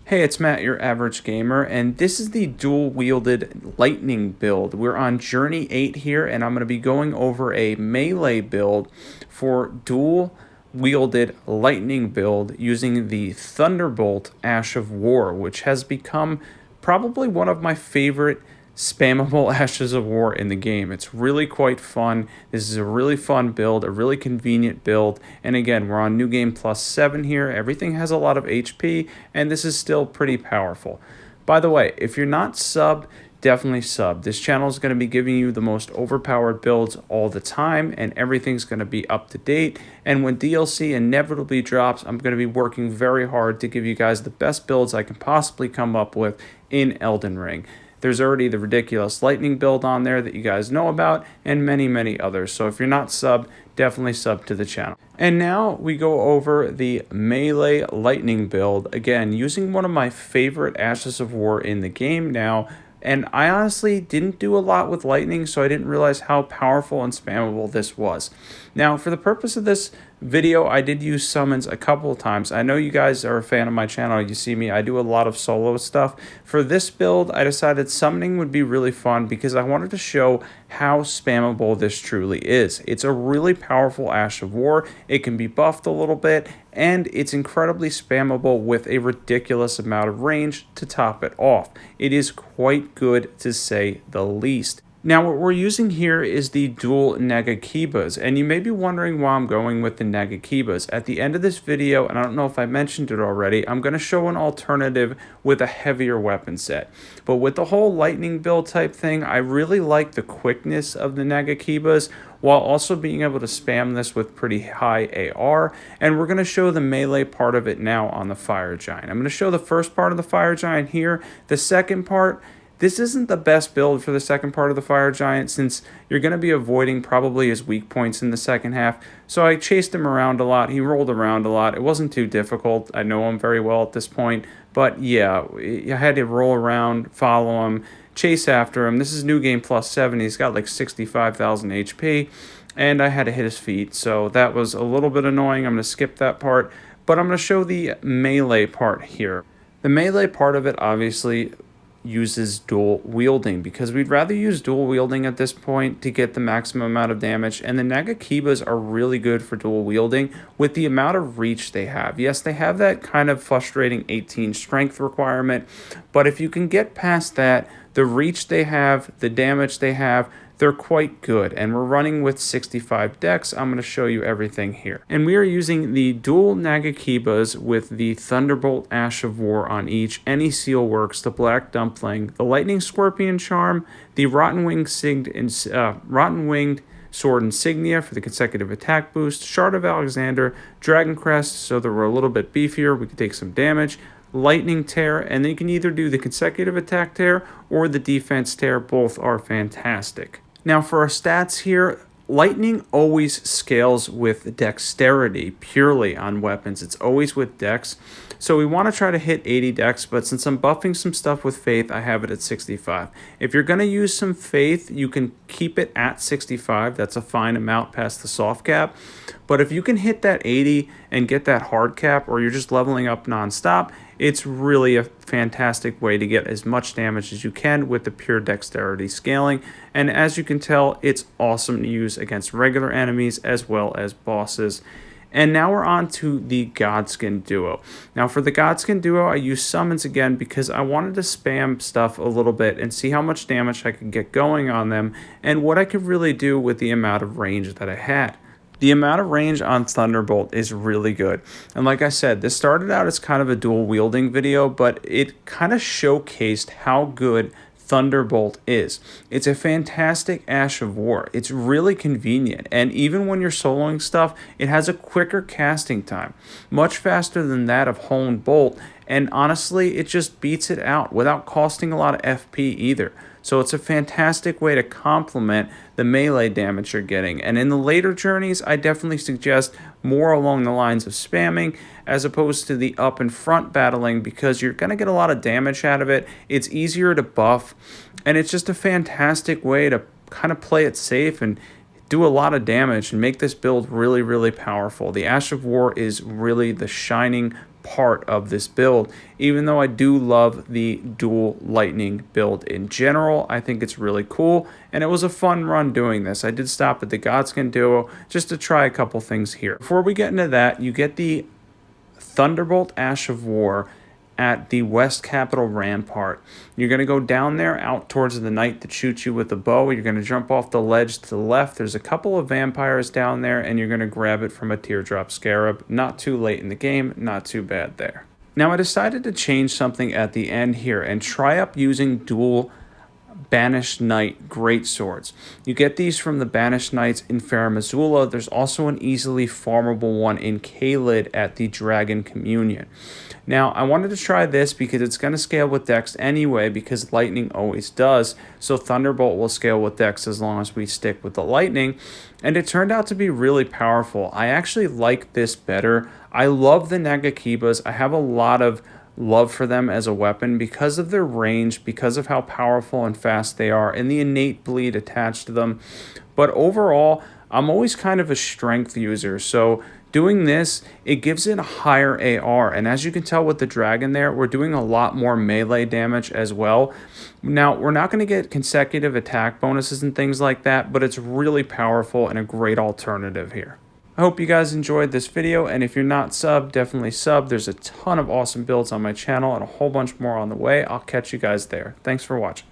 Hey, it's Matt, your average gamer, and this is the dual-wielded lightning build. We're on Journey 8 here, and I'm going to be going over a melee build for dual-wielded lightning build using the Thunderbolt Ash of War, which has become probably one of my favorite spammable Ashes of War in the game. It's really quite fun. This is a really fun build, a really convenient build. And again, we're on New Game Plus 7 here. Everything has a lot of HP, and this is still pretty powerful. By the way, if you're not subbed, definitely sub. This channel is going to be giving you the most overpowered builds all the time, and everything's going to be up to date. And when DLC inevitably drops, I'm going to be working very hard to give you guys the best builds I can possibly come up with in Elden Ring. There's already the ridiculous lightning build on there that you guys know about, and many others. So if you're not subbed, definitely sub to the channel. And now we go over the melee lightning build, again, using one of my favorite Ashes of War in the game now. And I honestly didn't do a lot with lightning, so I didn't realize how powerful and spammable this was. Now, for the purpose of this video, I did use summons a couple of times. I know you guys are a fan of my channel. You see me, I do a lot of solo stuff. For this build, I decided summoning would be really fun because I wanted to show how spammable this truly is. It's a really powerful Ash of War. It can be buffed a little bit, and it's incredibly spammable with a ridiculous amount of range to top it off. It is quite good, to say the least. Now, what we're using here is the dual Nagakibas, and you may be wondering why I'm going with the Nagakibas. At the end of this video, and I don't know if I mentioned it already, I'm going to show an alternative with a heavier weapon set. But with the whole lightning build type thing, I really like the quickness of the Nagakibas, while also being able to spam this with pretty high AR, and we're going to show the melee part of it now on the Fire Giant. I'm going to show the first part of the Fire Giant here. The second part, this isn't the best build for the second part of the Fire Giant, since you're going to be avoiding probably his weak points in the second half. So I chased him around a lot. He rolled around a lot. It wasn't too difficult. I know him very well at this point. But yeah, I had to roll around, follow him, chase after him. This is New Game Plus 7. He's got like 65,000 HP. And I had to hit his feet. So that was a little bit annoying. I'm going to skip that part. But I'm going to show the melee part here. The melee part of it, obviously, uses dual wielding, because we'd rather use dual wielding at this point to get the maximum amount of damage, and the Nagakibas are really good for dual wielding with the amount of reach they have. Yes, they have that kind of frustrating 18 strength requirement, but if you can get past that, the reach they have, the damage they have, they're quite good, and we're running with 65 dex. I'm going to show you everything here. And we are using the dual Nagakibas with the Thunderbolt Ash of War on each, any seal works, the Black Dumpling, the Lightning Scorpion Charm, the Rotten Winged Sword Insignia for the consecutive attack boost, Shard of Alexander, Dragoncrest, so that we're a little bit beefier, we can take some damage, Lightning Tear, and then you can either do the consecutive attack tear or the defense tear. Both are fantastic. Now for our stats here, lightning always scales with dexterity purely on weapons. It's always with dex. So we want to try to hit 80 dex, but since I'm buffing some stuff with faith, I have it at 65. If you're going to use some faith, you can keep it at 65. That's a fine amount past the soft cap. But if you can hit that 80 and get that hard cap, or you're just leveling up nonstop, it's really a fantastic way to get as much damage as you can with the pure dexterity scaling. And as you can tell, it's awesome to use against regular enemies as well as bosses. And now we're on to the Godskin Duo. Now for the Godskin Duo, I use summons again because I wanted to spam stuff a little bit and see how much damage I could get going on them and what I could really do with the amount of range that I had. The amount of range on Thunderbolt is really good. And like I said, this started out as kind of a dual wielding video, but it kind of showcased how good Thunderbolt is. It's a fantastic Ash of War. It's really convenient, and even when you're soloing stuff, it has a quicker casting time, much faster than that of Hone Bolt, and honestly, it just beats it out without costing a lot of FP either. So it's a fantastic way to complement the melee damage you're getting. And in the later journeys, I definitely suggest more along the lines of spamming as opposed to the up and front battling, because you're going to get a lot of damage out of it. It's easier to buff, and it's just a fantastic way to kind of play it safe and do a lot of damage and make this build really, really powerful. The Ash of War is really the shining part of this build. Even though I do love the dual lightning build in general, I think it's really cool, and it was a fun run doing this. I did stop at the Godskin duo just to try a couple things here. Before we get into that, you get the Thunderbolt Ash of War at the West Capitol Rampart. You're going to go down there out towards the knight that shoots you with a bow. You're going to jump off the ledge to the left. There's a couple of vampires down there, and you're going to grab it from a teardrop scarab. Not too late in the game, not too bad there. Now I decided to change something at the end here and try up using dual Banished Knight Greatswords. You get these from the Banished Knights in Farum Azula. There's also an easily farmable one in Caelid at the Dragon Communion. Now, I wanted to try this because it's going to scale with Dex anyway, because Lightning always does. So Thunderbolt will scale with Dex as long as we stick with the Lightning. And it turned out to be really powerful. I actually like this better. I love the Nagakibas. I have a lot of love for them as a weapon because of their range, because of how powerful and fast they are, and the innate bleed attached to them. But overall, I'm always kind of a strength user, so doing this, it gives it a higher AR, and as you can tell with the dragon there, we're doing a lot more melee damage as well. Now, we're not going to get consecutive attack bonuses and things like that, but it's really powerful and a great alternative here. I hope you guys enjoyed this video, and if you're not subbed, definitely sub. There's a ton of awesome builds on my channel and a whole bunch more on the way. I'll catch you guys there. Thanks for watching.